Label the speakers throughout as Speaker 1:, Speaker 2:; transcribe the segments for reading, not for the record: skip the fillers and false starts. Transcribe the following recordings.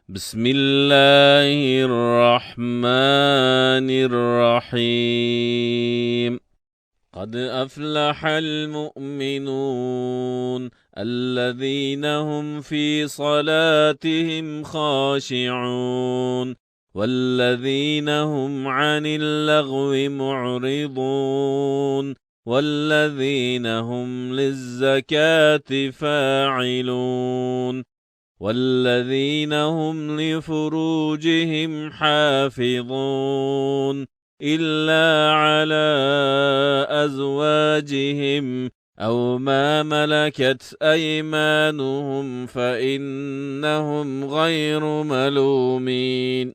Speaker 1: بسم الله الرحمن الرحيم. قد أفلح المؤمنون الذين هم في صلاتهم خاشعون والذين هم عن اللغو معرضون والذين هم للزكاة فاعلون والذين هم لفروجهم حافظون إلا على أزواجهم أو ما ملكت أيمانهم فإنهم غير ملومين.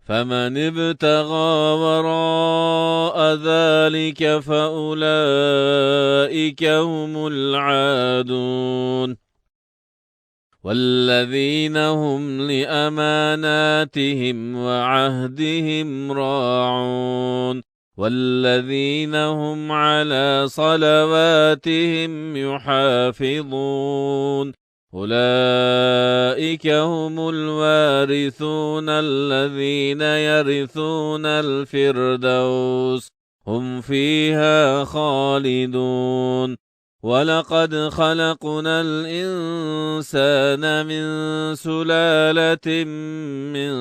Speaker 1: فمن ابتغى وراء ذلك فأولئك هم العادون. والذين هم لأماناتهم وعهدهم راعون والذين هم على صلواتهم يحافظون أولئك هم الوارثون الذين يرثون الفردوس هم فيها خالدون. ولقد خلقنا الإنسان من سلالة من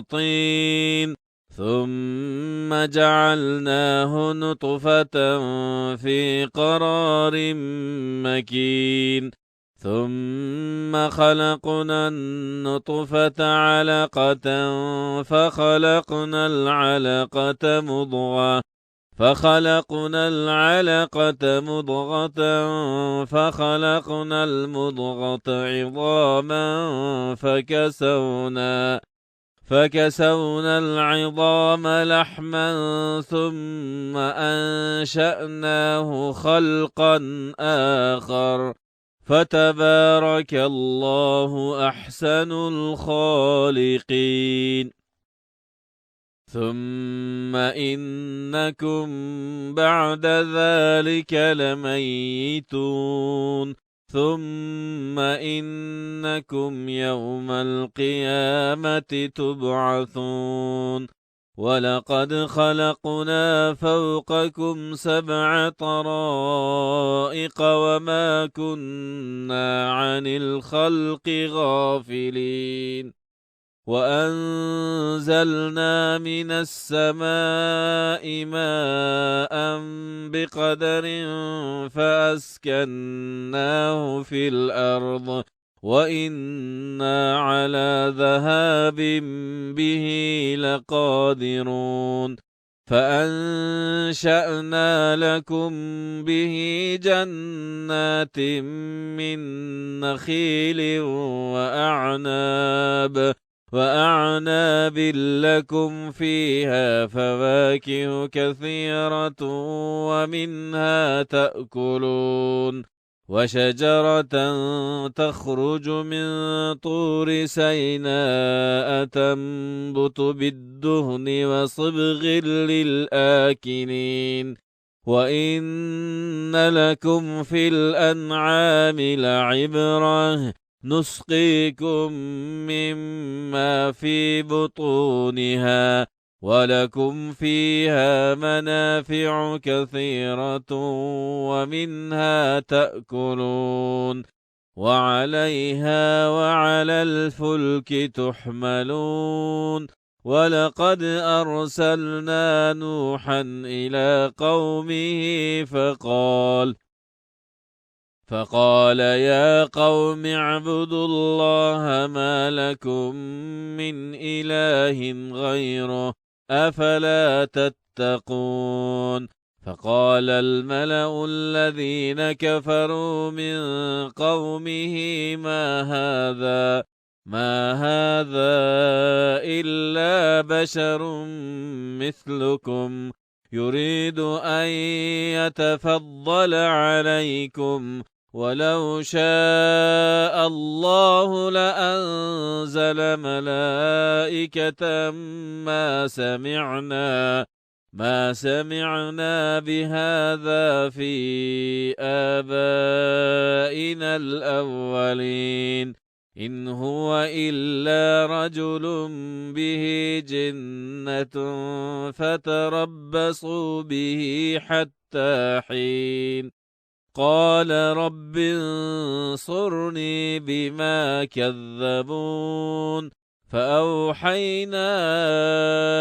Speaker 1: طين ثم جعلناه نطفة في قرار مكين ثم خلقنا النطفة علقة فخلقنا العلقة مضغة فخلقنا المضغة عظاما فكسونا العظام لحما ثم أنشأناه خلقا آخر فتبارك الله أحسن الخالقين. ثم إنكم بعد ذلك لميتون ثم إنكم يوم القيامة تبعثون. ولقد خلقنا فوقكم 7 طرائق وما كنا عن الخلق غافلين وأنزلنا من السماء ماء بقدر فأسكناه في الأرض وإنا على ذهاب به لقادرون. فأنشأنا لكم به جنات من نخيل وأعناب لكم فيها فواكه كثيرة ومنها تأكلون وشجرة تخرج من طور سيناء تنبت بالدهن وصبغ للآكلين وإن لكم في الأنعام لعبرة نسقيكم مما في بطونها ولكم فيها منافع كثيرة ومنها تأكلون وعليها وعلى الفلك تحملون. ولقد أرسلنا نوحا إلى قومه فقال يا قوم اعبدوا الله ما لكم من إله غيره أفلا تتقون. فقال الملأ الذين كفروا من قومه ما هذا إلا بشر مثلكم يريد أن يتفضل عليكم ولو شاء الله لأنزل ملائكة ما سمعنا بهذا في آبائنا الأولين إن هو إلا رجل به جنة فتربصوا به حتى حين قال رب انصرني بما كذبون فأوحينا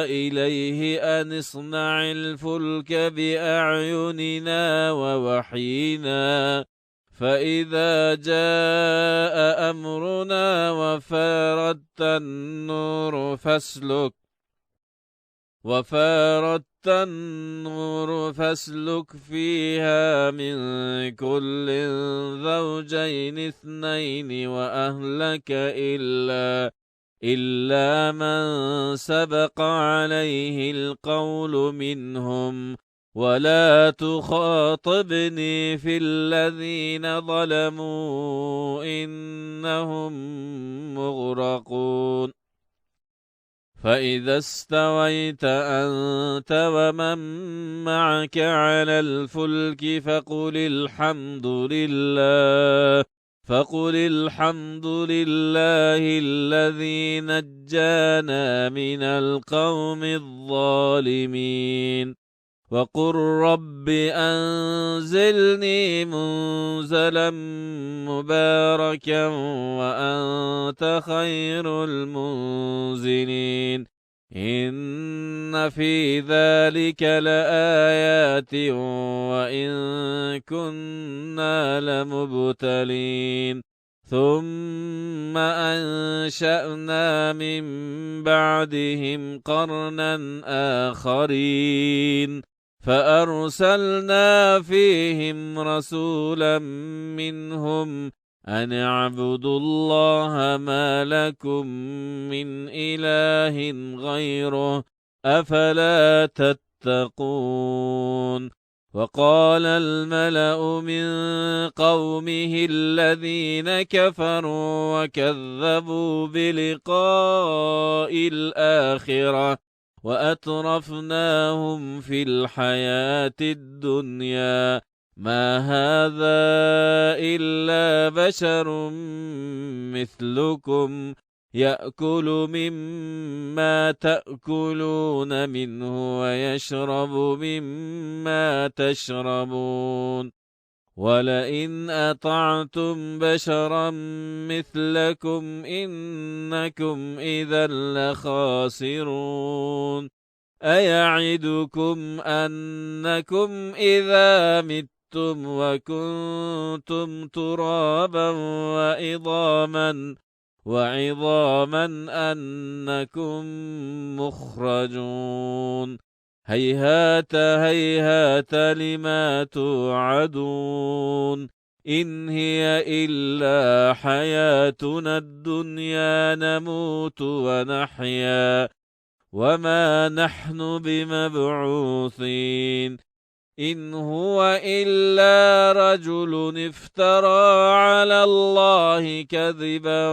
Speaker 1: إليه أن اصنع الفلك بأعيننا ووحينا فإذا جاء أمرنا وفارت النور فاسلك فيها من كل زوجين اثنين وأهلك إلا من سبق عليه القول منهم ولا تخاطبني في الذين ظلموا إنهم مغرقون فإذا استويت أنت ومن معك على الفلك فقل الحمد لله الذي نجانا من القوم الظالمين وقل رب أنزلني منزلا مباركا وأنت خير المنزلين إن في ذلك لآيات وإن كنا لمبتلين ثم أنشأنا من بعدهم قرنا آخرين فأرسلنا فيهم رسولا منهم أن اعبدوا الله ما لكم من إله غيره أفلا تتقون وقال الملأ من قومه الذين كفروا وكذبوا بلقاء الآخرة وأترفناهم في الحياة الدنيا ما هذا إلا بشر مثلكم يأكل مما تأكلون منه ويشرب مما تشربون ولئن أطعتم بشرا مثلكم إنكم إذا لخاسرون أيعدكم أنكم إذا متم وكنتم ترابا وعظاما أنكم مخرجون هيهات هيهات لما توعدون إن هي إلا حياتنا الدنيا نموت ونحيا وما نحن بمبعوثين إن هو إلا رجل افترى على الله كذبا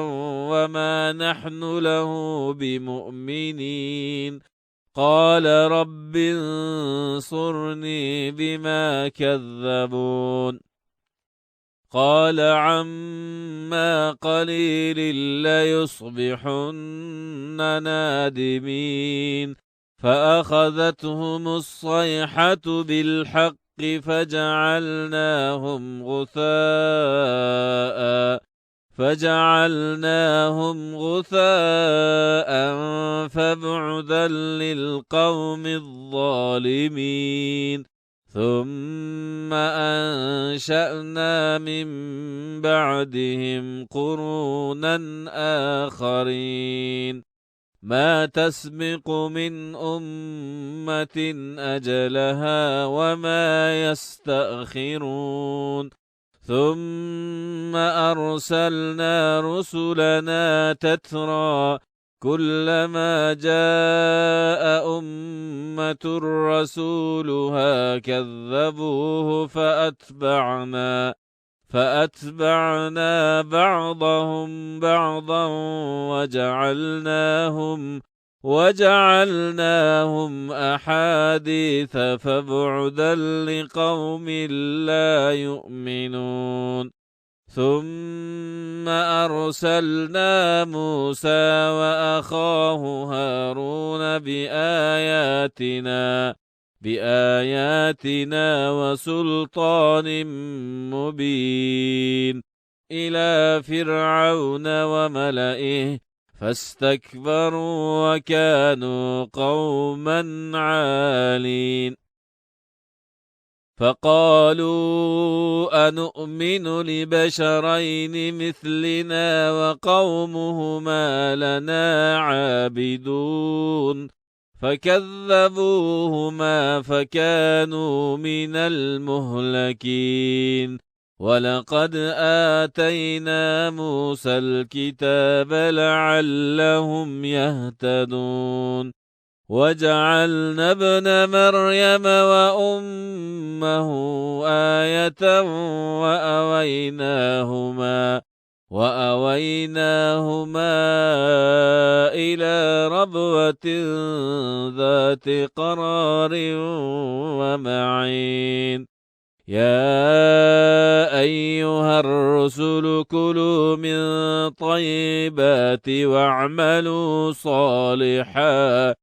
Speaker 1: وما نحن له بمؤمنين قال رب انصرني بما كذبون قال عما قليل ليصبحن نادمين فأخذتهم الصيحة بالحق فجعلناهم غثاء فبعدا للقوم الظالمين ثم أنشأنا من بعدهم قرونا آخرين ما تسبق من أمة أجلها وما يستأخرون ثم أرسلنا رسلنا تترى كلما جاء أمة رسولها كذبوه فأتبعنا بعضهم بعضا وجعلناهم أحاديث فبعدا لقوم لا يؤمنون ثم أرسلنا موسى وأخاه هارون بآياتنا وسلطان مبين إلى فرعون وملئه فاستكبروا وكانوا قوما عالين فقالوا أنؤمن لبشرين مثلنا وقومهما لنا عابدون فكذبوهما فكانوا من المهلكين ولقد آتينا موسى الكتاب لعلهم يهتدون وجعلنا ابن مريم وأمه آية وأويناهما إلى ربوة ذات قرار ومعين يا أيها الرسل كلوا من طيبات واعملوا صالحا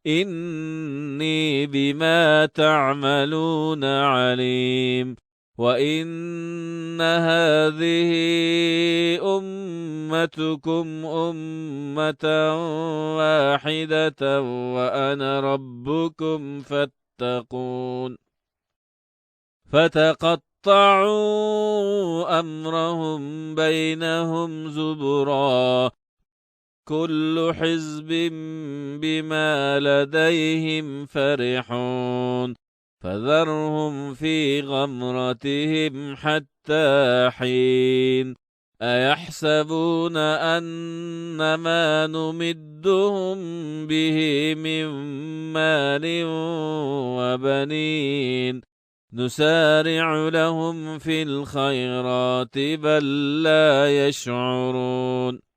Speaker 1: إني بما تعملون عليم وإن هذه أمتكم أمة واحدة وأنا ربكم فاتقون فتقطعوا أمرهم بينهم زبرا كل حزب بما لديهم فرحون فذرهم في غمرتهم حتى حين أيحسبون أن ما نمدهم به من مال وبنين نسارع لهم في الخيرات بل لا يشعرون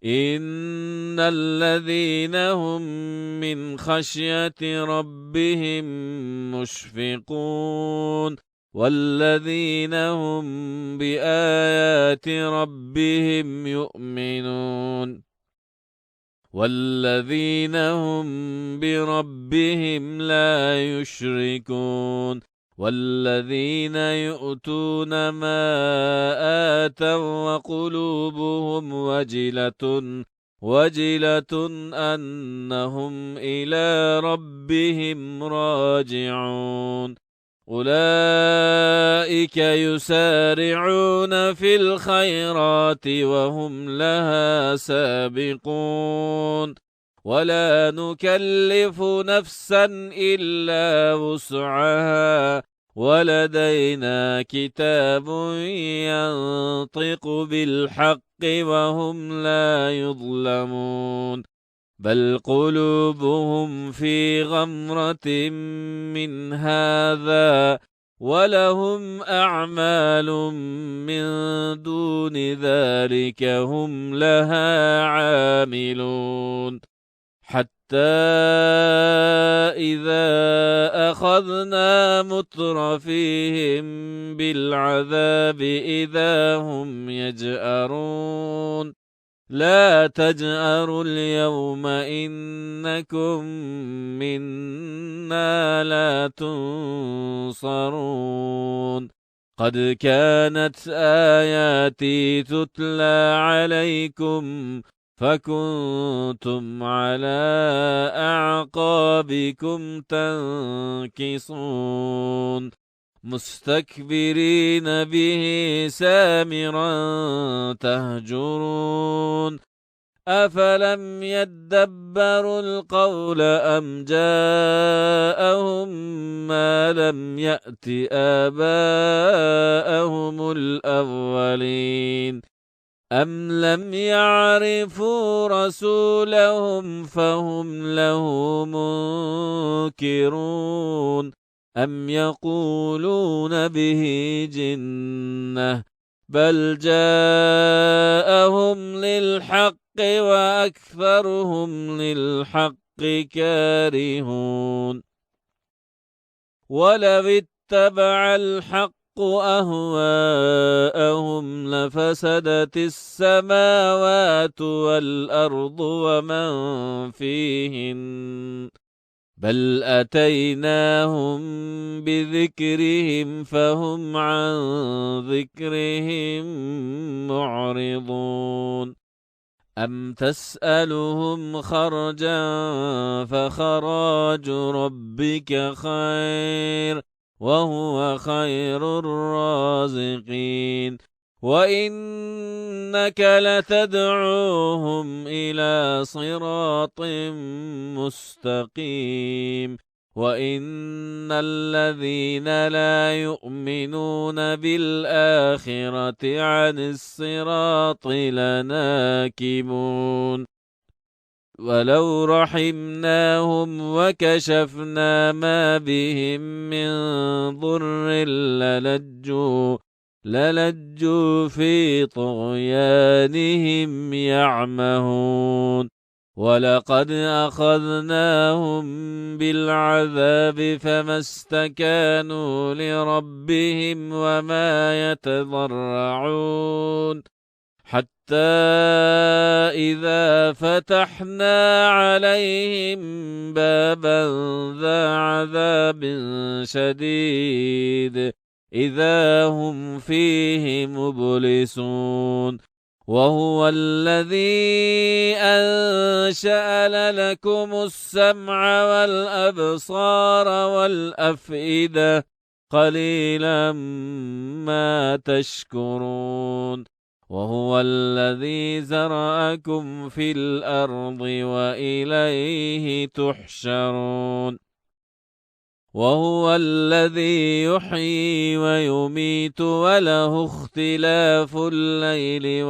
Speaker 1: إن الذين هم من خشية ربهم مشفقون والذين هم بآيات ربهم يؤمنون والذين هم بربهم لا يشركون والذين يؤتون ما آتوا وقلوبهم وجلة أنهم إلى ربهم راجعون أولئك يسارعون في الخيرات وهم لها سابقون ولا نكلف نفسا إلا وسعها ولدينا كتاب ينطق بالحق وهم لا يظلمون بل قلوبهم في غمرة من هذا ولهم أعمال من دون ذلك هم لها عاملون حتى إذا أخذنا مترفيهم بالعذاب إذا هم يجأرون لا تجأروا اليوم إنكم منا لا تنصرون قد كانت آياتي تتلى عليكم فكنتم على أعقابكم تنكصون مستكبرين به سامرا تهجرون أفلم يدبروا القول أم جاءهم ما لم يأت آباءهم الأولين أم لم يعرفوا رسولهم فهم له منكرون أم يقولون به جنة بل جاءهم للحق وأكثرهم للحق كارهون ولو اتبع الحق أهواءهم لفسدت السماوات والأرض ومن فيهن بل أتيناهم بذكرهم فهم عن ذكرهم معرضون أم تسألهم خرجا فخراج ربك خير وهو خير الرازقين وإنك لتدعوهم إلى صراط مستقيم وإن الذين لا يؤمنون بالآخرة عن الصراط لناكبون ولو رحمناهم وكشفنا ما بهم من ضر للجوا في طغيانهم يعمهون ولقد أخذناهم بالعذاب فما استكانوا لربهم وما يتضرعون حتى إذا فتحنا عليهم بابا ذا عذاب شديد إذا هم فيه مبلسون وهو الذي أنشأ لكم السمع والأبصار والأفئدة قليلا ما تشكرون وهو الذي زرعكم في الأرض وإليه تحشرون وهو الذي يحيي ويميت وله اختلاف الليل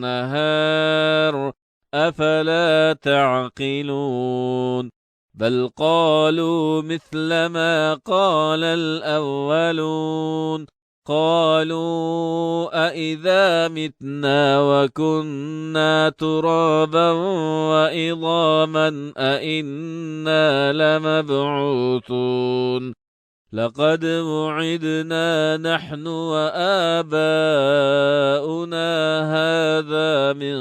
Speaker 1: والنهار أفلا تعقلون بل قالوا مثل ما قال الأولون قالوا أإذا متنا وكنا ترابا وعظاما أإنا لمبعوثون لقد وعدنا نحن وآباؤنا هذا من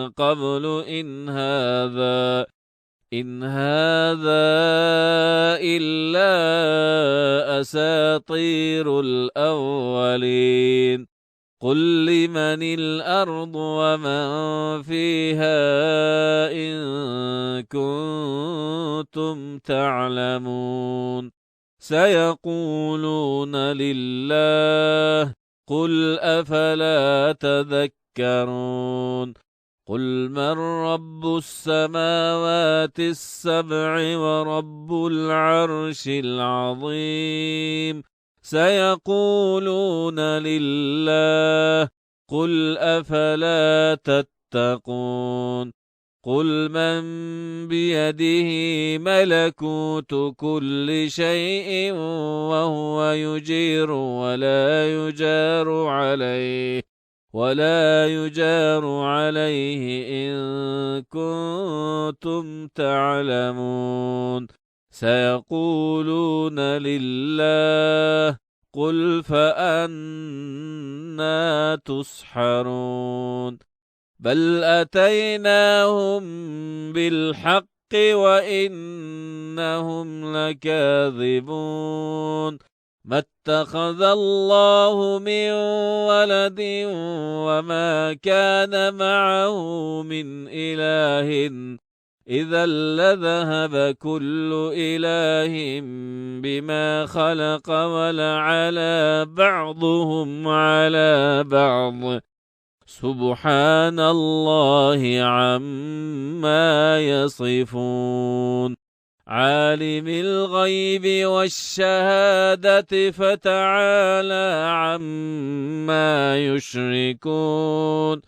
Speaker 1: قبل إن هذا إلا أساطير الأولين قل لمن الأرض ومن فيها إن كنتم تعلمون سيقولون لله قل أفلا تذكرون قل من رب السماوات السبع ورب العرش العظيم سيقولون لله قل أفلا تتقون قل من بيده ملكوت كل شيء وهو يجير ولا يجار عليه إن كنتم تعلمون سيقولون لله قل فأنا تسحرون بل أتيناهم بالحق وإنهم لكاذبون ما اتخذ الله من ولد وما كان معه من إله إذا لذهب كل إله بما خلق ولعلى بعضهم على بعض سبحان الله عما يصفون عالم الغيب والشهادة فتعالى عما يشركون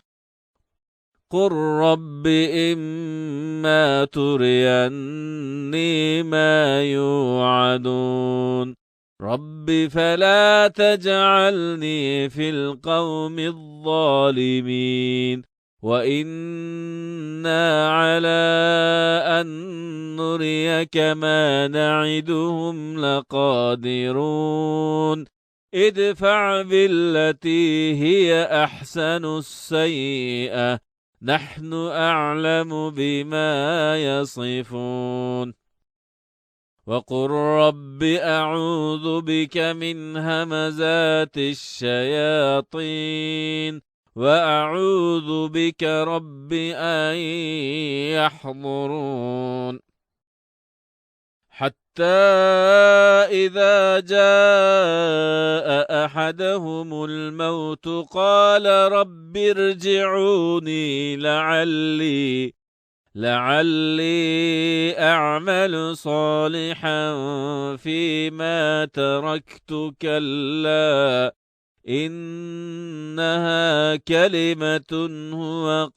Speaker 1: قل رب إما تريني ما يوعدون رب فلا تجعلني في القوم الظالمين وإنا على أن نريك ما نعدهم لقادرون ادفع بالتي هي أحسن السيئة نحن أعلم بما يصفون وقل رب أعوذ بك من همزات الشياطين وأعوذ بك رب أن يحضرون حتى إذا جاء أحدهم الموت قال رب ارجعوني لعلي أعمل صالحا فيما تركت كلا إنها كلمة هو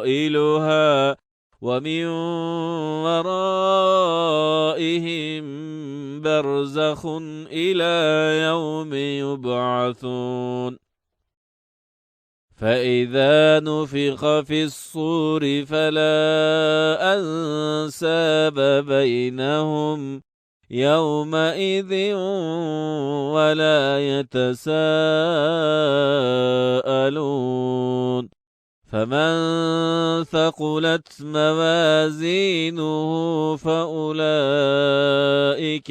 Speaker 1: قائلها ومن ورائهم برزخ إلى يوم يبعثون فإذا نفخ في الصور فلا أنساب بينهم يومئذ ولا يتساءلون فمن ثقلت موازينه فأولئك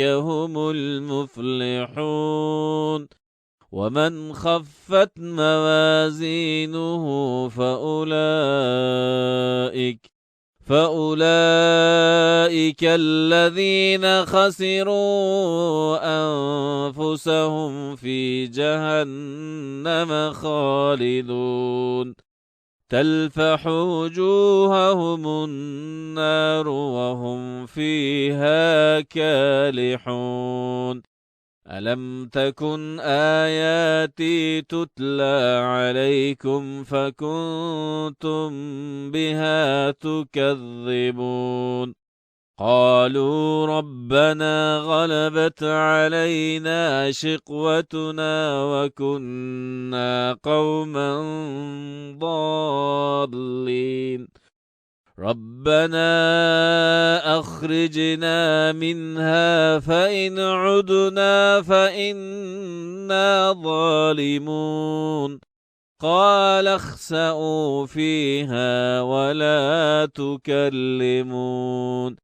Speaker 1: هم المفلحون ومن خفت موازينه فأولئك الذين خسروا أنفسهم في جهنم خالدون تلفح وجوههم النار وهم فيها كالحون ألم تكن آياتي تتلى عليكم فكنتم بها تكذبون قالوا ربنا غلبت علينا شقوتنا وكنا قوما ضالين ربنا أخرجنا منها فإن عدنا فإنا ظالمون قال اخسئوا فيها ولا تكلمون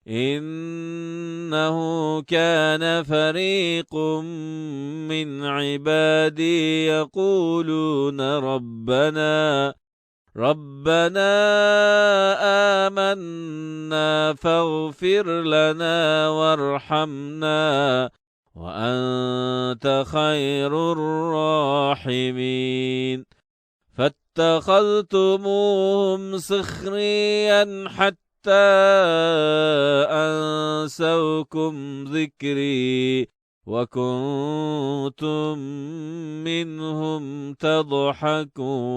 Speaker 1: إنه كان فريق من عبادي يقولون ربنا آمنا فاغفر لنا وارحمنا وأنت خير الراحمين فاتخذتموهم سخريا حتى أنسوكم ذكري وكنتم منهم تضحكون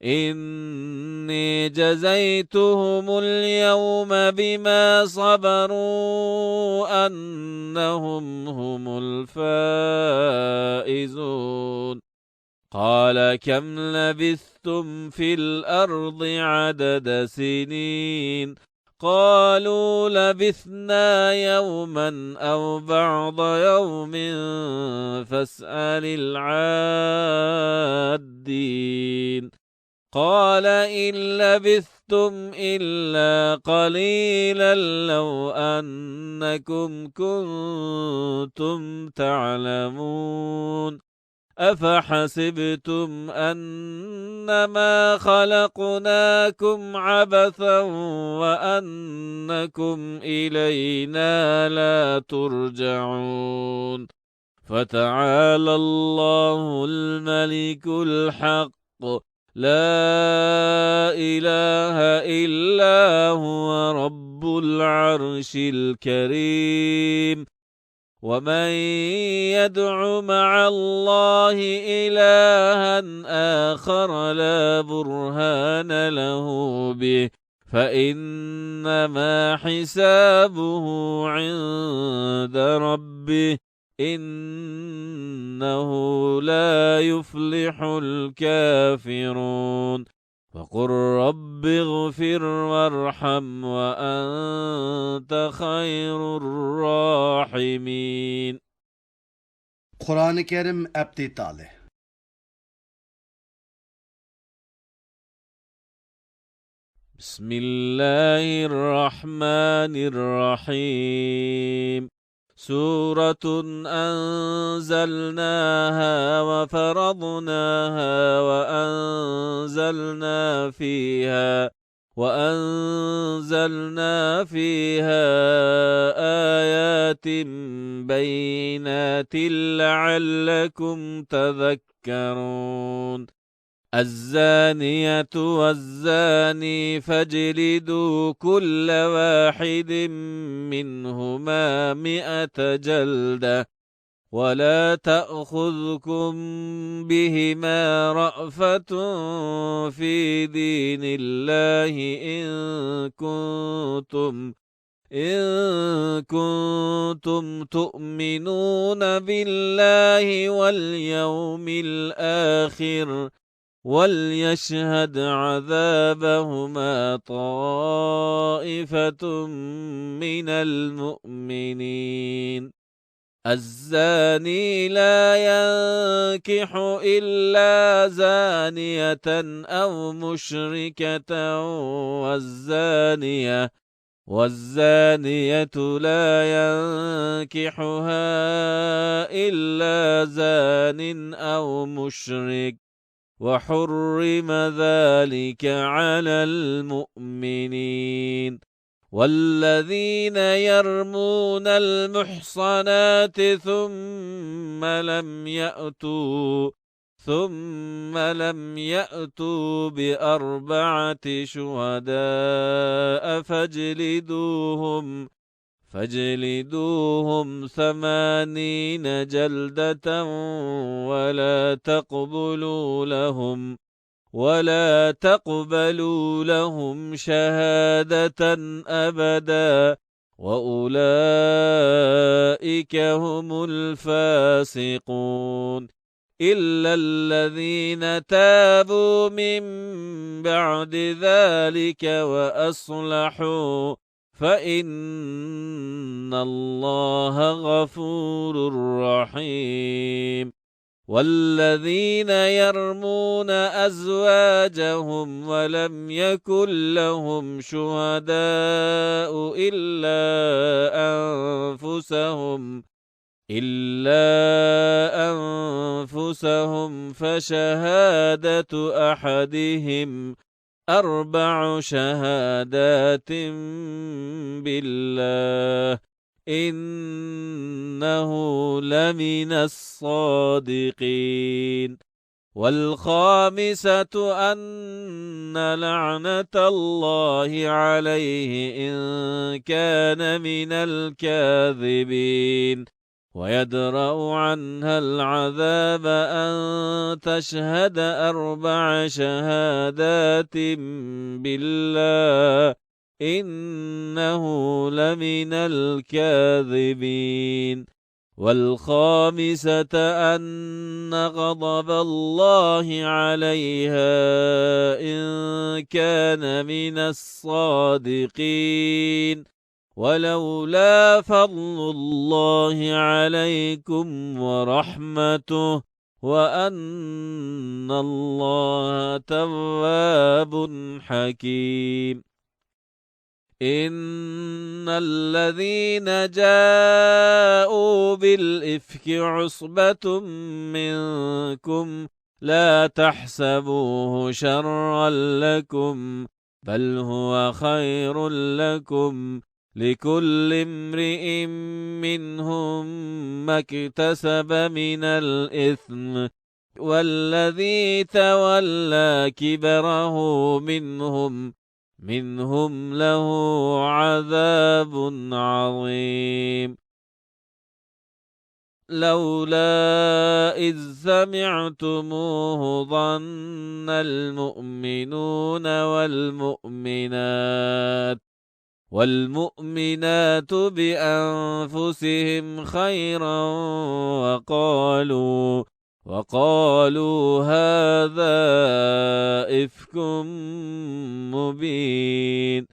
Speaker 1: إني جزيتهم اليوم بما صبروا أنهم هم الفائزون قال كم لبثتم في الأرض عدد سنين قالوا لبثنا يوما أو بعض يوم فاسأل العادين قال إن لبثتم إلا قليلا لو أنكم كنتم تعلمون أفحسبتم أنما خلقناكم عبثا وأنكم إلينا لا ترجعون فتعالى الله الملك الحق لا إله إلا هو رب العرش الكريم ومن يدع مع الله إلها آخر لا برهان له به فإنما حسابه عند ربه إنه لا يفلح الكافرون وقل رب اغفر وارحم وأنت خير الراحمين
Speaker 2: Kur'an-ı Kerim Abdi Talih.
Speaker 1: بسم الله الرحمن الرحيم سورة أنزلناها وفرضناها وأنزلنا فيها آيات بينات لعلكم تذكرون الزانية والزاني فاجلدوا كل واحد منهما 100 جلدة ولا تأخذكم بهما رأفة في دين الله إن كنتم تؤمنون بالله واليوم الآخر وليشهد عذابهما طائفة من المؤمنين الزاني لا ينكح إلا زانية أو مشركة والزانية لا ينكحها إلا زان أو مشرك وحرم ذلك على المؤمنين والذين يرمون المحصنات ثم لم يأتوا ب4 شهداء فاجلدوهم 80 جلدة ولا تقبلوا لهم شهادة أبدا وأولئك هم الفاسقون إلا الذين تابوا من بعد ذلك وأصلحوا فإن الله غفور رحيم والذين يرمون أزواجهم ولم يكن لهم شهداء إلا أنفسهم فشهادة أحدهم 4 شهادات بالله إنه لمن الصادقين والخامسة أن لعنة الله عليه إن كان من الكاذبين ويدرأ عنها العذاب أن تشهد 4 شهادات بالله إنه لمن الكاذبين والخامسة أن غضب الله عليها إن كان من الصادقين ولولا فضل الله عليكم ورحمته وأن الله تواب حكيم إن الذين جاءوا بالإفك عصبة منكم لا تحسبوه شرا لكم بل هو خير لكم لكل امرئ منهم ما اكتسب من الإثم والذي تولى كبره منهم له عذاب عظيم لولا إذ سمعتموه ظن المؤمنون والمؤمنات بأنفسهم خيرا وقالوا هذا إفك مبين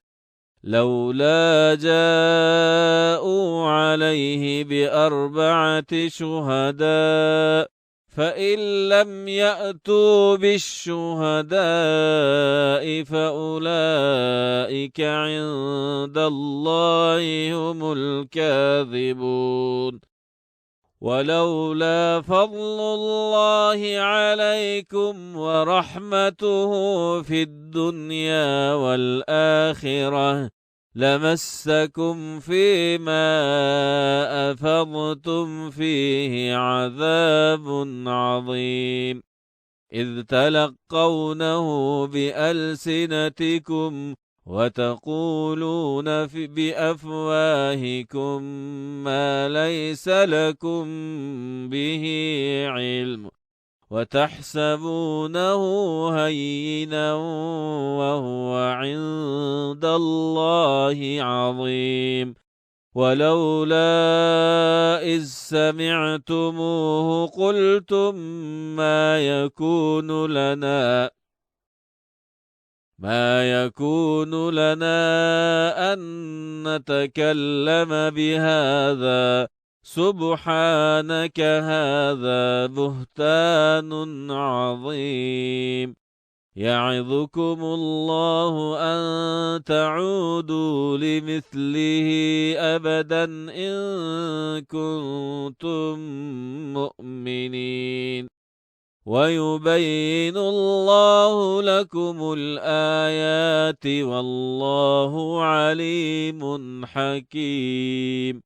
Speaker 1: لولا جاءوا عليه ب4 شهداء فإن لم يأتوا بالشهداء فأولئك عند الله هم الكاذبون ولولا فضل الله عليكم ورحمته في الدنيا والآخرة لمسكم فيما أفضتم فيه عذاب عظيم إذ تلقونه بألسنتكم وتقولون بأفواهكم ما ليس لكم به علم وتحسبونه هينا وهو عند الله عظيم ولولا إذ سمعتموه قلتم ما يكون لنا أن نتكلم بهذا سبحانك هذا بهتان عظيم يعظكم الله أن تعودوا لمثله أبدا إن كنتم مؤمنين ويبين الله لكم الآيات والله عليم حكيم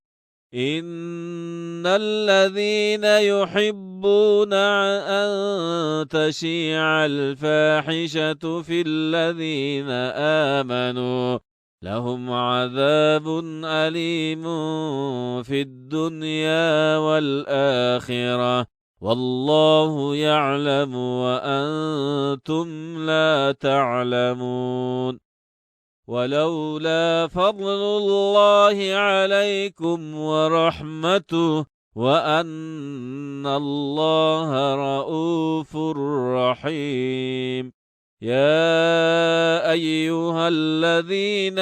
Speaker 1: إن الذين يحبون أن تشيع الفاحشة في الذين آمنوا لهم عذاب أليم في الدنيا والآخرة والله يعلم وأنتم لا تعلمون ولولا فضل الله عليكم ورحمته وأن الله رؤوف رحيم يا أيها الذين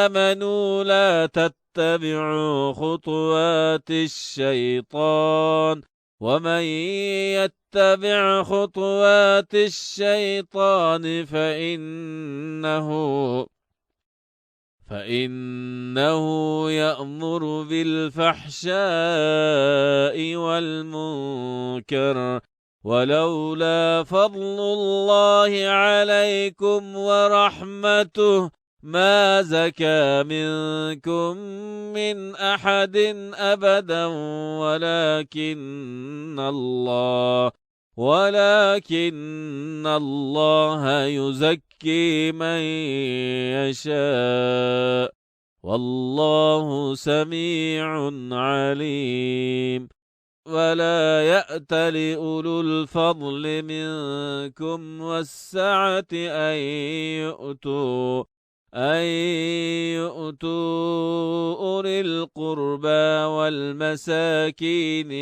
Speaker 1: آمنوا لا تتبعوا خطوات الشيطان ومن يتبع خطوات الشيطان فإنه يأمر بالفحشاء والمنكر ولولا فضل الله عليكم ورحمته ما زكى منكم من أحد أبدا ولكن الله يزكي من يشاء والله سميع عليم ولا يأت لأولو الفضل منكم والسعة أن يؤتوا أولي القربى والمساكين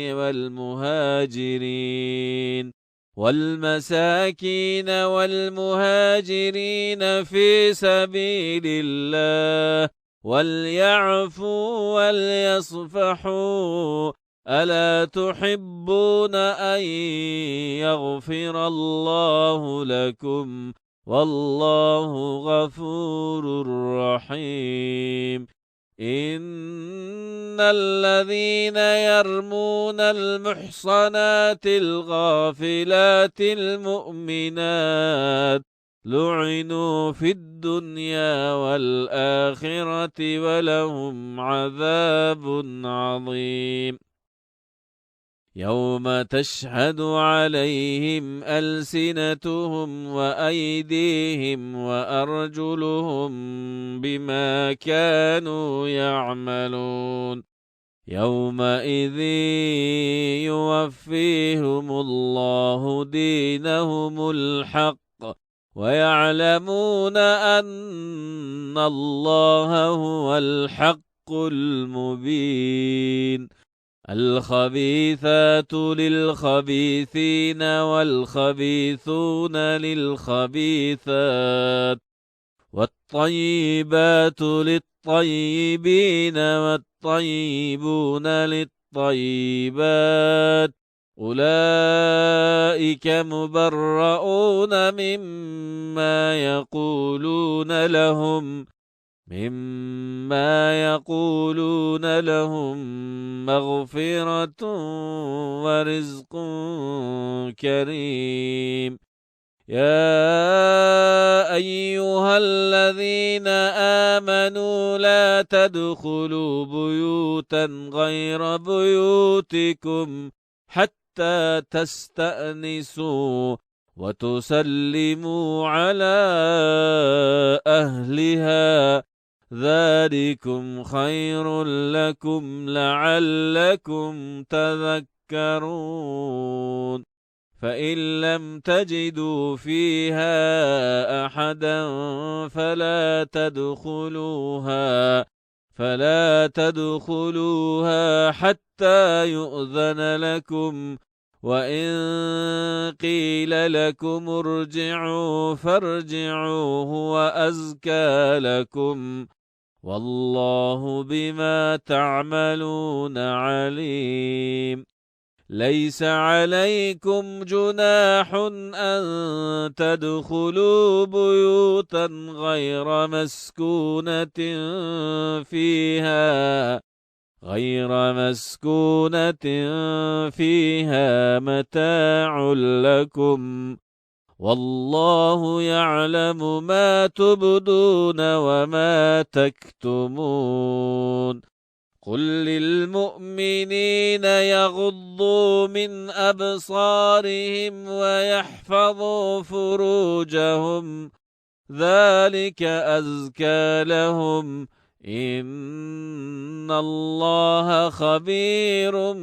Speaker 1: في سبيل الله وليعفوا وليصفحوا ألا تحبون أن يغفر الله لكم والله غفور رحيم إن الذين يرمون المحصنات الغافلات المؤمنات لعنوا في الدنيا والآخرة ولهم عذاب عظيم يوم تشهد عليهم ألسنتهم وأيديهم وأرجلهم بما كانوا يعملون يومئذ يوفيهم الله دينهم الحق ويعلمون أن الله هو الحق المبين الخبيثات للخبيثين والخبيثون للخبيثات والطيبات للطيبين والطيبون للطيبات أولئك مبرؤون مما يقولون لهم مغفرة ورزق كريم. يا أيها الذين آمنوا لا تدخلوا بيوتا غير بيوتكم حتى تستأنسوا وتسلموا على أهلها ذلكم خير لكم لعلكم تذكرون. فإن لم تجدوا فيها أحدا فلا تدخلوها حتى يؤذن لكم، وإن قيل لكم ارجعوا فارجعوا هو أزكى لكم، والله بما تعملون عليم. ليس عليكم جناح أن تدخلوا بيوتا غير مسكونة فيها متاع لكم، والله يعلم ما تبدون وما تكتمون. قل للمؤمنين يغضوا من أبصارهم ويحفظوا فروجهم ذلك أزكى لهم، إن الله خبير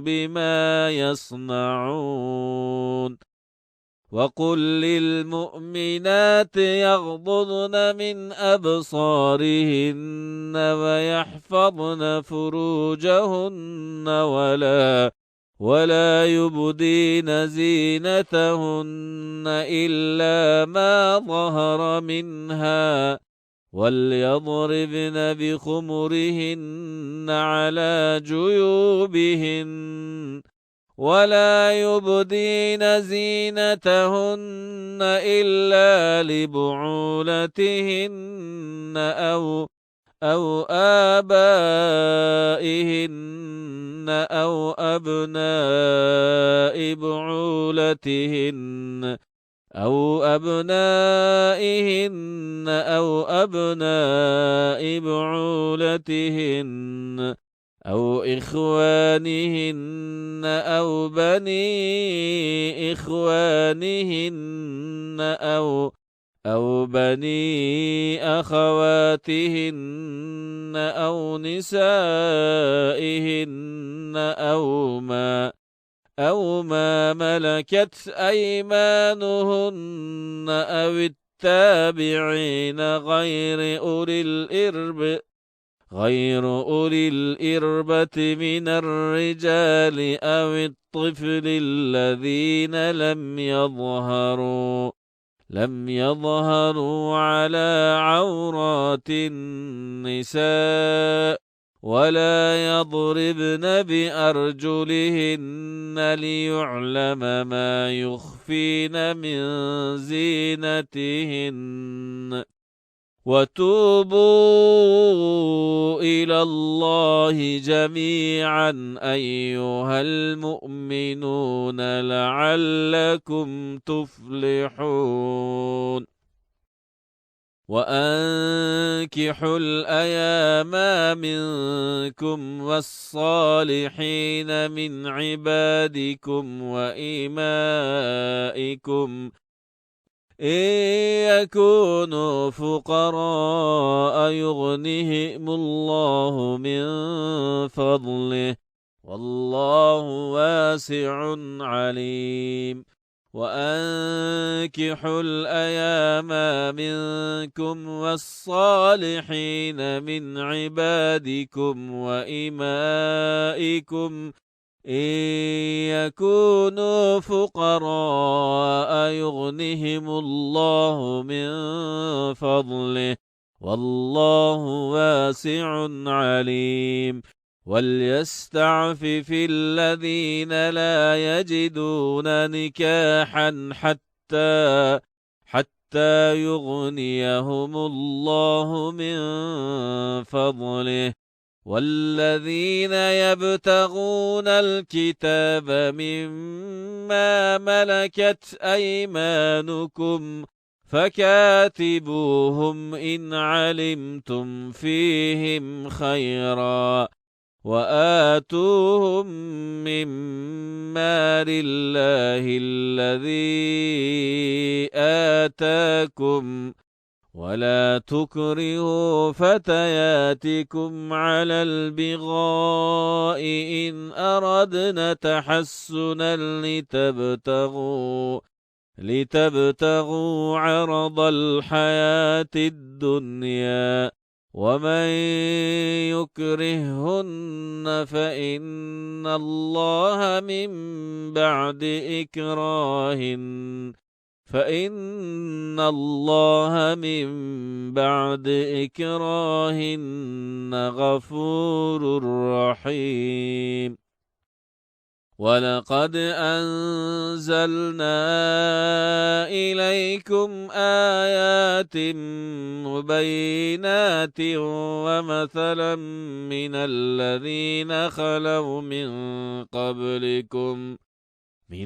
Speaker 1: بما يصنعون. وقل للمؤمنات يغضضن من أبصارهن ويحفظن فروجهن ولا يبدين زينتهن إلا ما ظهر منها، وليضربن بخمرهن على جيوبهن، ولا يبدين زينتهن إلا لبعولتهن أو آبائهن أو أبناء بعولتهن أو أبناء بعولتهن أو إخوانهن أو بني إخوانهن أو بني أخواتهن أو نسائهن أو ما ملكت أيمانهن أو التابعين غير أولي الإربة من الرجال أو الطفل الذين لم يظهروا على عورات النساء، ولا يضربن بأرجلهن ليعلم ما يخفين من زينتهن. وتوبوا إلى الله جميعا أيها المؤمنون لعلكم تفلحون. وأنكحوا الأيام منكم والصالحين من عبادكم وإمائكم إن يكونوا فقراء يغنهم الله من فضله، والله واسع عليم. وأنكحوا الأيام منكم والصالحين من عبادكم وإمائكم إن يكونوا فقراء يغنهم الله من فضله والله واسع عليم وليستعفف الذين لا يجدون نكاحا حتى يغنيهم الله من فضله والذين يبتغون الكتاب مما ملكت أيمانكم فكاتبوهم إن علمتم فيهم خيرا وآتوهم مما لله الذي آتاكم ولا تكرهوا فتياتكم على البغاء إن أردنا تحسنا لتبتغوا عرض الحياة الدنيا ومن يكرههن فإن الله من بعد إكراههن غفور رحيم ولقد أنزلنا إليكم آيات مبينات ومثلا من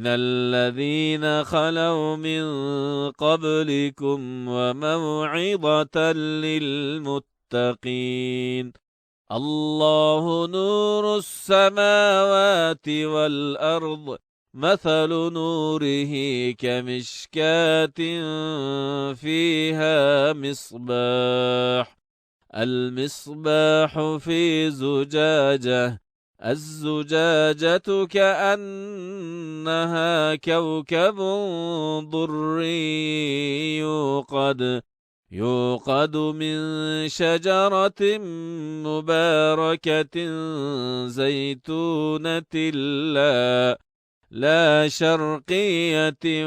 Speaker 1: الذين خلوا من قبلكم وموعظة للمتقين الله نور السماوات والأرض مثل نوره كمشكاة فيها المصباح في زجاجة الزجاجة كأنها كوكب ضري يوقد من شجرة مباركة زيتونة لا شرقية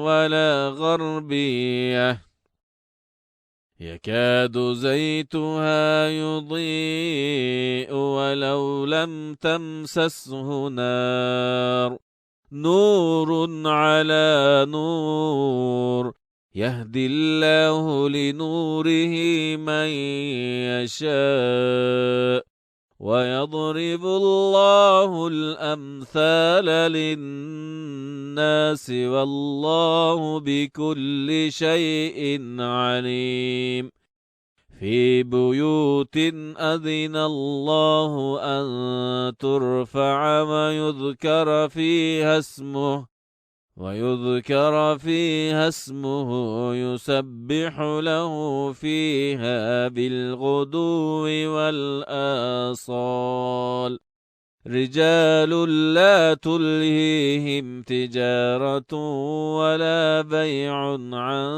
Speaker 1: ولا غربية يكاد زيتها يضيء ولو لم تمسسه نور على نور يهدي الله لنوره من يشاء ويضرب الله الأمثال للناس والله بكل شيء عليم في بيوت أذن الله أن ترفع ويذكر فيها اسمه يسبح له فيها بالغدو والآصال رجال لا تلهيهم تجارة ولا بيع عن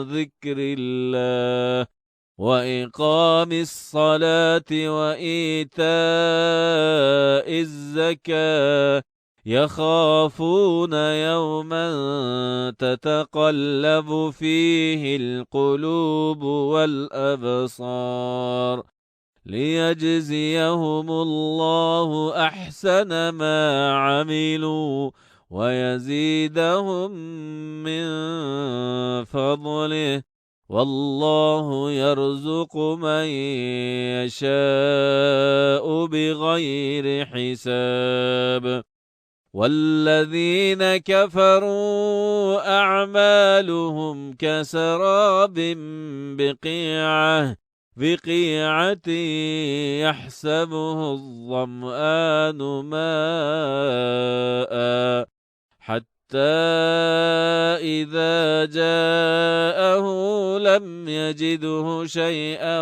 Speaker 1: ذكر الله وإقام الصلاة وإيتاء الزكاة يخافون يوما تتقلب فيه القلوب والأبصار ليجزيهم الله أحسن ما عملوا ويزيدهم من فضله والله يرزق من يشاء بغير حساب والذين كفروا أعمالهم كسراب بقيعة يحسبه الظمآن ماء حتى إذا جاءه لم يجده شيئا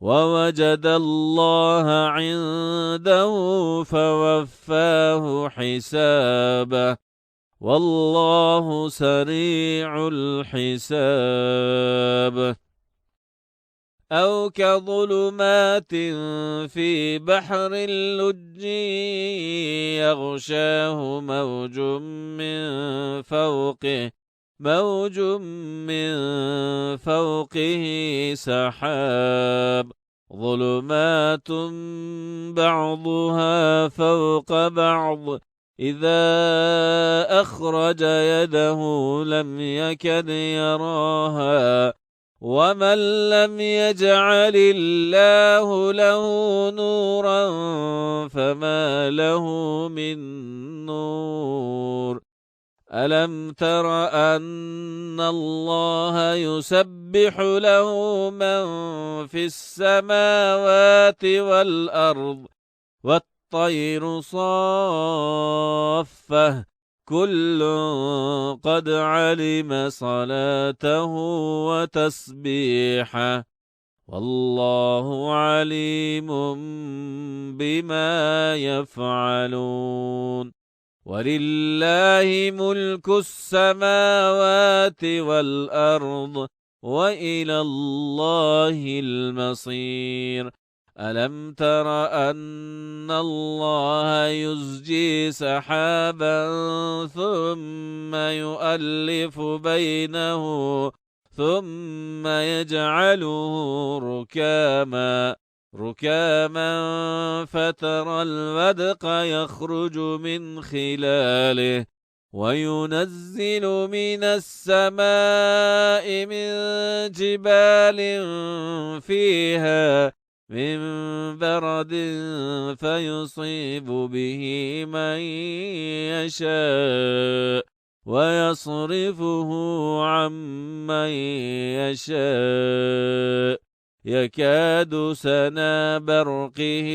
Speaker 1: ووجد الله عنده فوفاه حسابه والله سريع الحساب أو كظلمات في بحر اللج يغشاه موج من فوقه سحاب ظلمات بعضها فوق بعض إذا أخرج يده لم يكد يراها ومن لم يجعل الله له نورا فما له من نور ألم تر أن الله يسبح له من في السماوات والأرض والطير صافة كل قد علم صلاته وتسبيحه والله عليم بما يفعلون ولله ملك السماوات والأرض وإلى الله المصير ألم تر أن الله يزجي سحابا ثم يؤلف بينه ثم يجعله ركاما فترى الودق يخرج من خلاله وينزل من السماء من جبال فيها من برد فيصيب به من يشاء ويصرفه عن من يشاء يكاد سنا برقه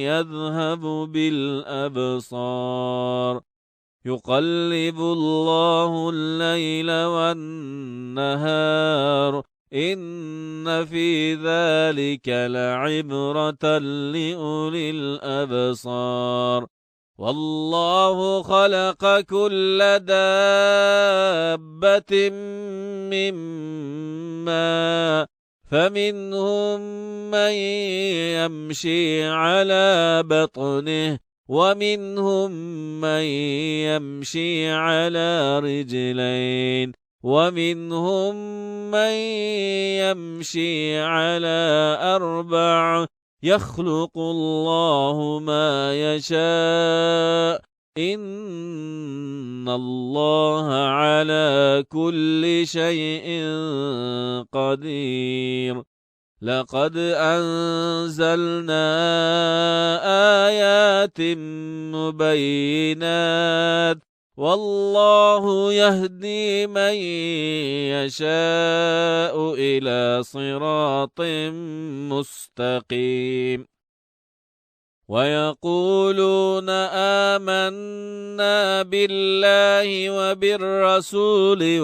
Speaker 1: يذهب بالأبصار يقلب الله الليل والنهار إن في ذلك لعبرة لأولي الأبصار والله خلق كل دابة من ماء فمنهم من يمشي على بطنه ومنهم من يمشي على رجلين ومنهم من يمشي على أربع يخلق الله ما يشاء إن الله على كل شيء قدير لقد أنزلنا آيات مبينات والله يهدي من يشاء إلى صراط مستقيم ويقولون آمنا بالله وبالرسول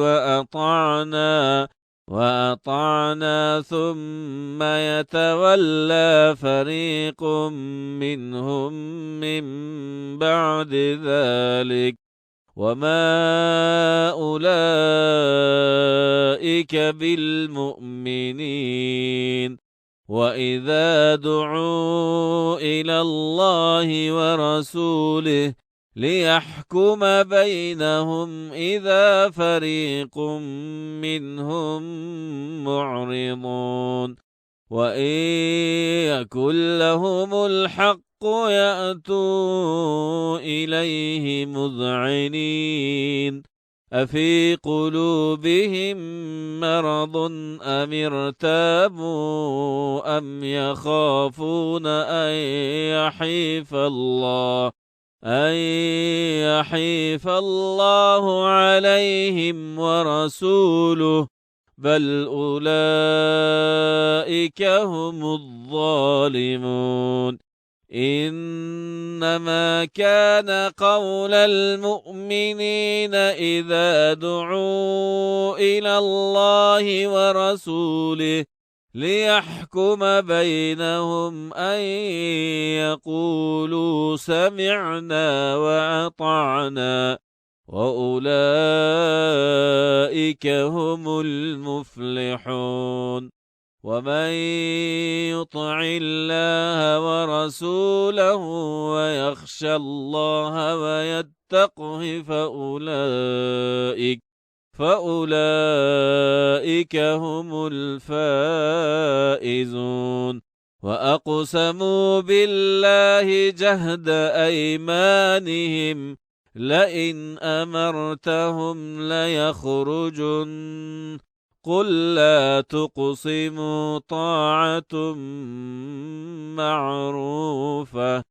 Speaker 1: وأطعنا ثم يتولى فريق منهم من بعد ذلك وما أولئك بالمؤمنين وإذا دعوا إلى الله ورسوله ليحكم بينهم إذا فريق منهم معرضون وإن يكن لهم الحق يأتوا إليه مذعنين أفي قلوبهم مرض أم ارتابوا أم يخافون أن يحيف الله عليهم ورسوله بل أولئك هم الظالمون إنما كان قول المؤمنين إذا دعوا إلى الله ورسوله ليحكم بينهم أن يقولوا سمعنا وأطعنا وأولئك هم المفلحون ومن يطع الله ورسوله ويخشى الله ويتقه فأولئك هم الفائزون. وأقسموا بالله جهد أيمانهم لئن أمرتهم ليخرجن قل لا تقسموا طاعة معروفة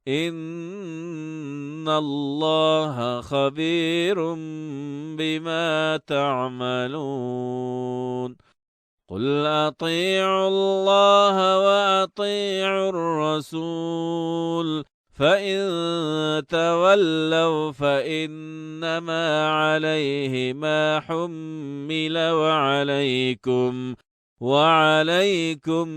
Speaker 1: إن الله خبير بما تعملون. قل أطيعوا الله وأطيعوا الرسول فإن تولوا فإنما عليه ما حمل وعليكم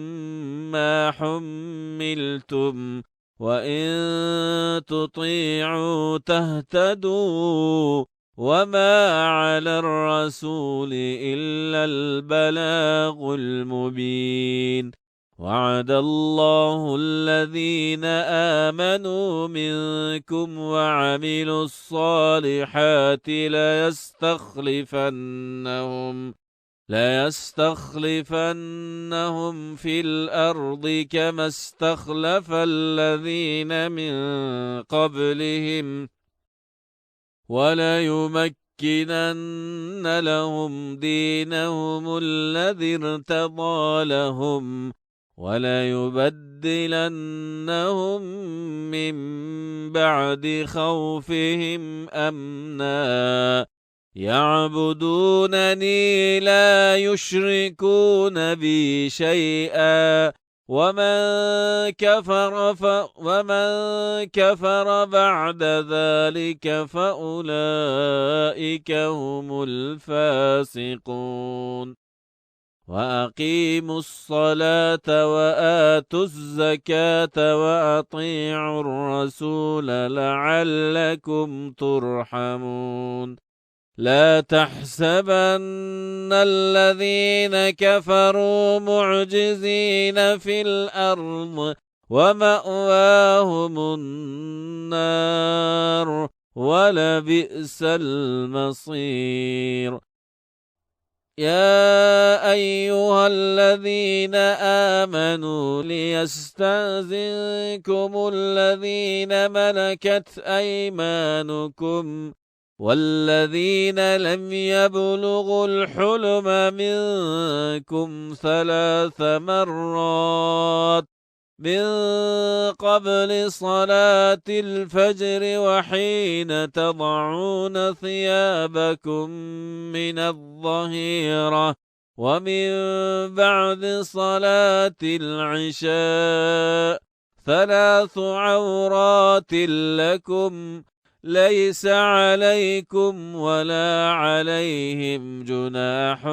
Speaker 1: ما حملتم وإن تطيعوا تهتدوا وما على الرسول إلا البلاغ المبين. وعد الله الذين آمنوا منكم وعملوا الصالحات ليستخلفنهم في الأرض كما استخلف الذين من قبلهم وليمكنن لهم دينهم الذي ارتضى لهم وليبدلنهم من بعد خوفهم أمنا يعبدونني لا يشركون بي شيئا ومن كفر بعد ذلك فأولئك هم الفاسقون. وأقيموا الصلاة وآتوا الزكاة وأطيعوا الرسول لعلكم ترحمون. لا تحسبن الذين كفروا معجزين في الأرض ومأواهم النار ولبئس المصير. يا أيها الذين آمنوا ليستأذنكم الذين ملكت أيمانكم والذين لم يبلغوا الحلم منكم 3 مرات من قبل صلاة الفجر وحين تضعون ثيابكم من الظهيرة ومن بعد صلاة العشاء 3 عورات لكم ليس عليكم ولا عليهم جناح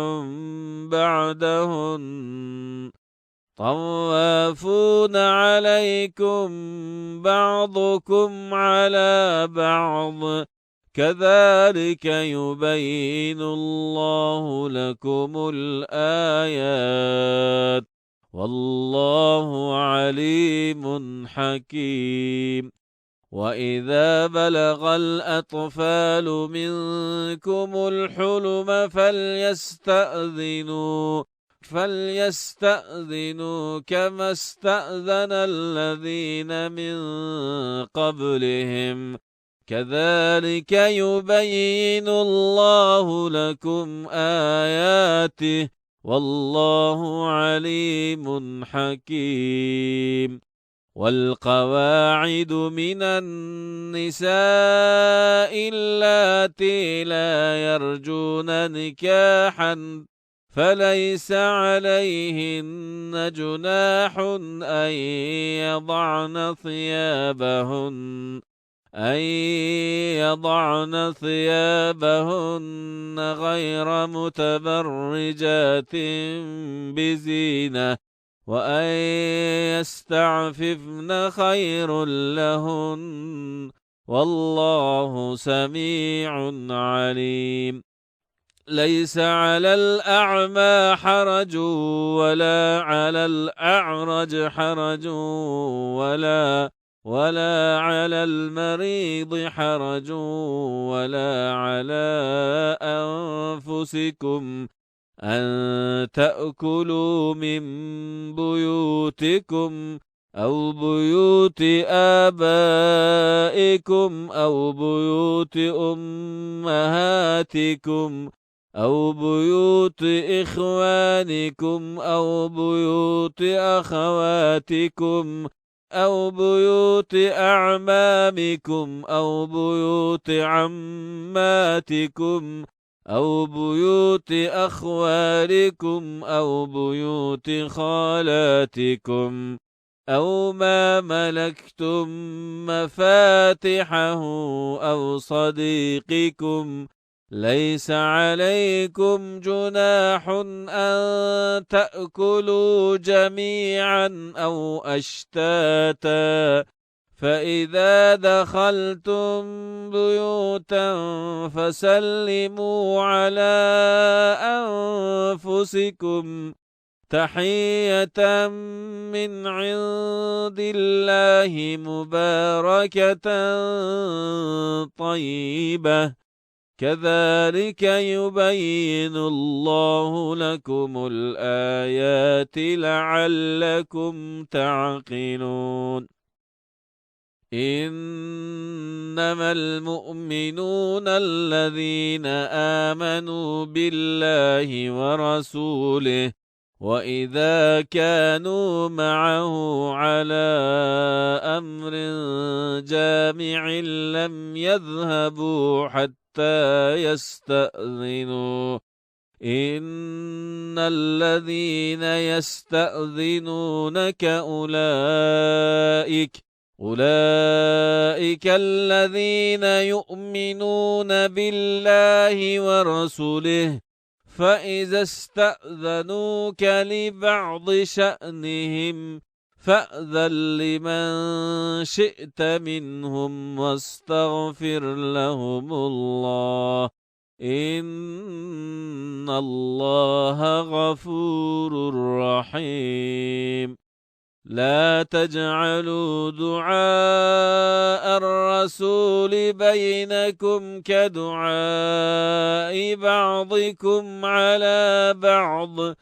Speaker 1: بعدهن طوافون عليكم بعضكم على بعض كذلك يبين الله لكم الآيات والله عليم حكيم. وإذا بلغ الأطفال منكم الحلم فليستأذنوا كما استأذن الذين من قبلهم كذلك يبين الله لكم آياته والله عليم حكيم. والقواعد من النساء اللاتي لا يرجون نكاحا فليس عليهن جناح أن يضعن ثيابهن غير متبرجات بزينة وأن يستعففن خير لهن والله سميع عليم. ليس على الأعمى حرج ولا على الأعرج حرج ولا على المريض حرج ولا على أنفسكم أن تأكلوا من بيوتكم أو بيوت آبائكم أو بيوت أمهاتكم أو بيوت إخوانكم أو بيوت أخواتكم أو بيوت أعمامكم أو بيوت عماتكم أو بيوت أخوالكم أو بيوت خالاتكم أو ما ملكتم مفاتحه أو صديقكم. ليس عليكم جناح أن تأكلوا جميعا أو أشتاتا، فإذا دخلتم بيوتا فسلموا على أنفسكم تحية من عند الله مباركة طيبة، كذلك يبين الله لكم الآيات لعلكم تعقلون. إنما المؤمنون الذين آمنوا بالله ورسوله وإذا كانوا معه على أمر جامع لم يذهبوا حتى يستأذنوا. إن الذين يستأذنونك أولئك الذين يؤمنون بالله ورسوله، فإذا استأذنوك لبعض شأنهم فأذن لمن شئت منهم واستغفر لهم الله، إن الله غفور رحيم. لا تجعلوا دعاء الرسول بينكم كدعاء بعضكم على بعض،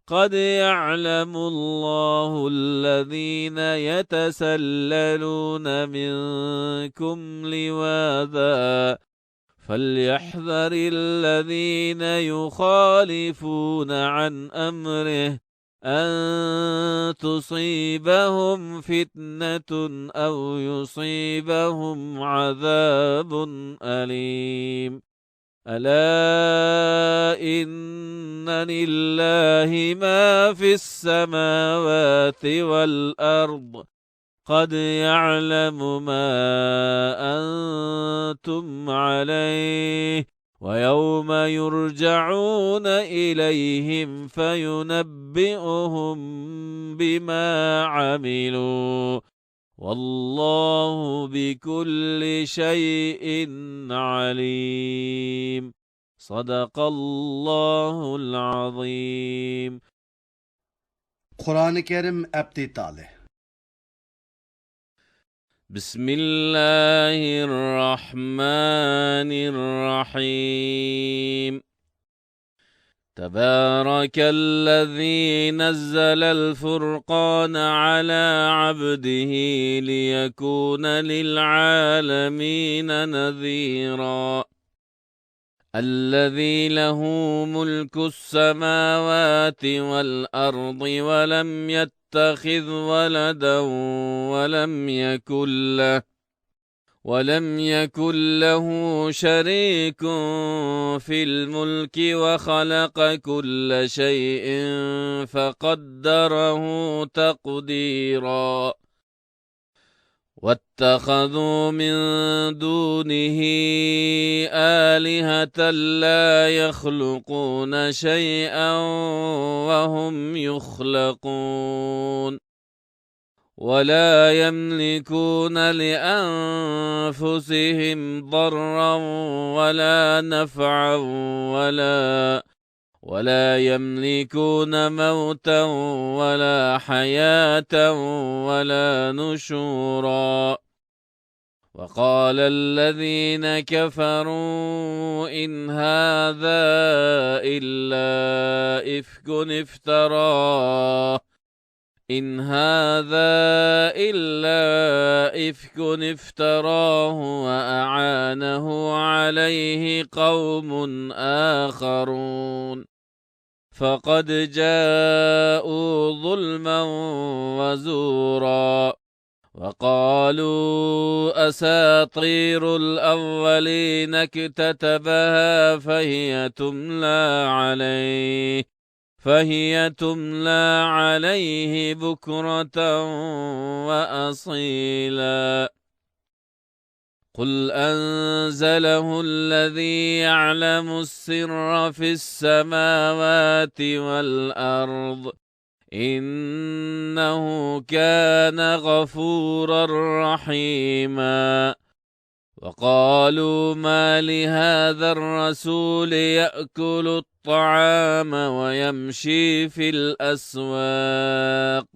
Speaker 1: قد يعلم الله الذين يتسللون منكم لواذا، فليحذر الذين يخالفون عن أمره أن تصيبهم فتنة أو يصيبهم عذاب أليم. ألا إن لله ما في السماوات والأرض، قد يعلم ما أنتم عليه، ويوم يرجعون إليهم فينبئهم بما عملوا، والله بكل شيء عليم. صدق الله العظيم.
Speaker 2: Kur'an-ı Kerim ابتداله.
Speaker 1: بسم الله الرحمن الرحيم. تبارك الذي نزل الفرقان على عبده ليكون للعالمين نذيرا. الذي له ملك السماوات والأرض ولم يتخذ ولدا ولم يكن له شريك في الملك وخلق كل شيء فقدره تقديرا. واتخذوا من دونه آلهة لا يخلقون شيئا وهم يخلقون. ولا يملكون لأنفسهم ضرا ولا نفعا ولا يملكون موتا ولا حياة ولا نشورا. وقال الذين كفروا إن هذا إلا إفك افتراه وأعانه عليه قوم آخرون فقد جاءوا ظلما وزورا. وقالوا أساطير الأولين اكتتبها فهي تملى عليه بكرة وأصيلا. قل أنزله الذي يعلم السر في السماوات والأرض إنه كان غفورا رحيما. وقالوا ما لهذا الرسول يأكل الطعام ويمشي في الأسواق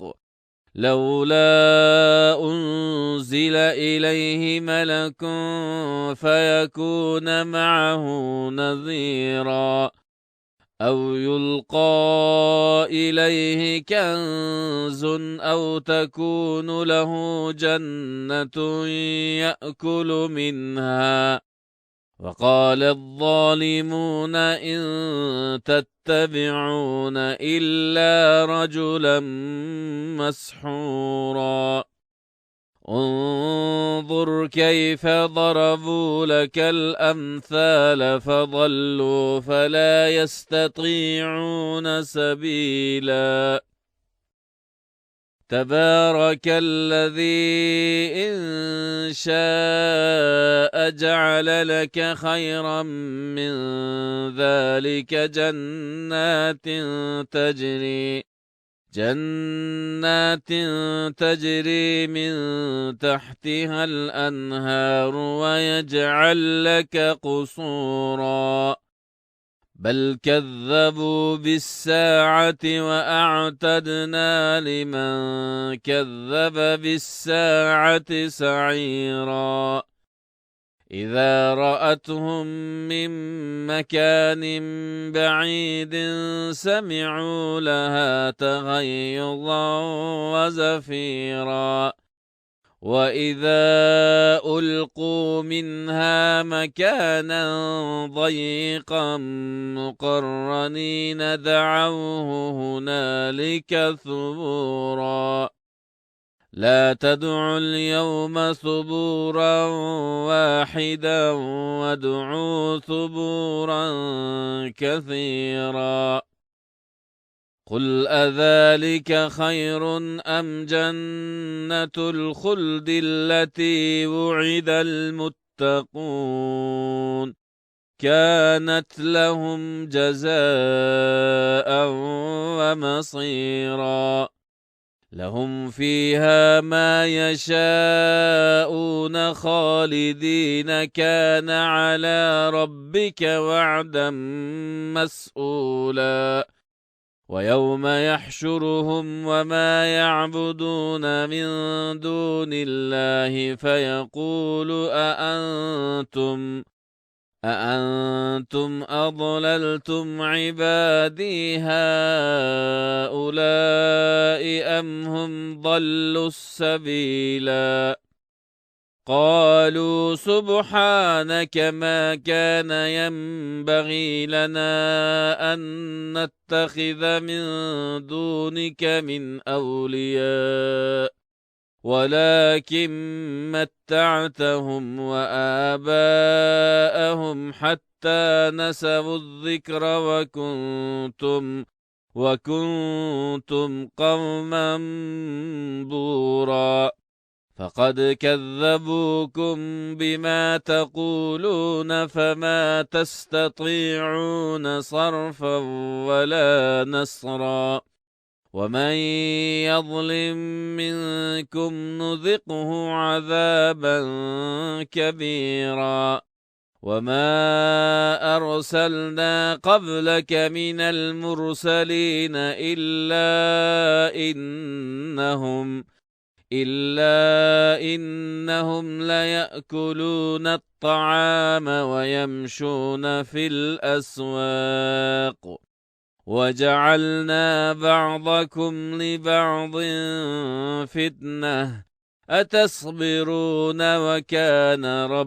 Speaker 1: لولا أنزل إليه ملك فيكون معه نذيرا أو يلقى إليه كنز أو تكون له جنة يأكل منها. وقال الظالمون إن تتبعون إلا رجلا مسحورا. انظر كيف ضربوا لك الأمثال فضلوا فلا يستطيعون سبيلا. تبارك الذي إن شاء جعل لك خيرا من ذلك جنات تجري من تحتها الأنهار ويجعل لك قصورا بل كذبوا بالساعة وأعتدنا لمن كذب بالساعة سعيرا. إذا رأتهم من مكان بعيد سمعوا لها تغيظا وزفيرا وإذا ألقوا منها مكانا ضيقا مقرنين دعوا هنالك ثبورا. لا تدعوا اليوم ثبورا واحدا وادعوا ثبورا كثيرا. قل أذلك خير أم جنة الخلد التي وعد المتقون كانت لهم جزاء ومصيرا. لهم فيها ما يشاءون خالدين كان على ربك وعدا مسئولا. ويوم يحشرهم وما يعبدون من دون الله فيقول أأنتم أضللتم عبادي هؤلاء أم هم ضلوا السبيلا. قالوا سبحانك ما كان ينبغي لنا أن نتخذ من دونك من أولياء ولكن متعتهم وآباءهم حتى نسوا الذكر وكنتم قوما بورا. فقد كذبوكم بما تقولون فما تستطيعون صرفا ولا نصرا ومن يظلم منكم نذقه عذابا كبيرا وما أرسلنا قبلك من المرسلين إلا إنهم ليأكلون الطعام ويمشون في الأسواق وجعلنا بعضكم لبعض فتنة أتصبرون وكان ربكم